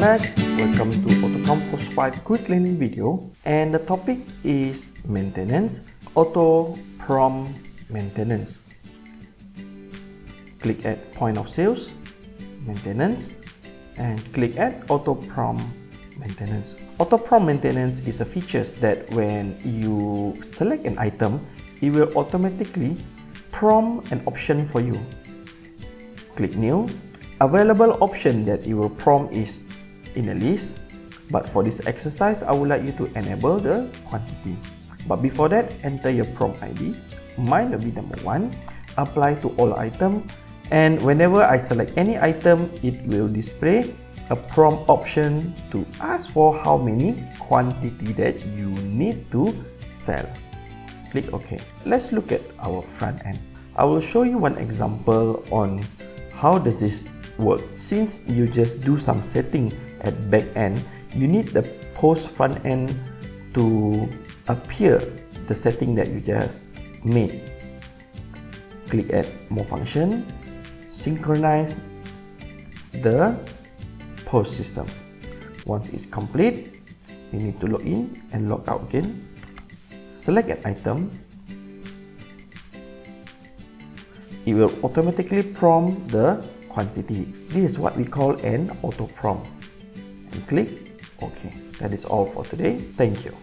Welcome back. Welcome to AutoProm Post 5 quick learning video, and the topic is maintenance, AutoProm maintenance. Click at point of sales, maintenance, and click at AutoProm maintenance. AutoProm maintenance is a feature that when you select an item, it will automatically prompt an option for you. Click new. Available option that it will prompt is in a list, but for this exercise I would like you to enable the quantity. But before that, enter your prompt ID. Mine will be number 1. Apply to all item, and whenever I select any item, it will display a prompt option to ask for how many quantity that you need to sell. Click OK. Let's look at our front end. I will show you one example on how does this work. Since you just do some setting at back end, you need the post front end to appear the setting that you just made. Click at more function, synchronize the post system. Once it's complete, you need to log in and log out again. Select an item. It will automatically prompt the quantity. This is what we call an auto prompt. And click OK. That is all for today. Thank you.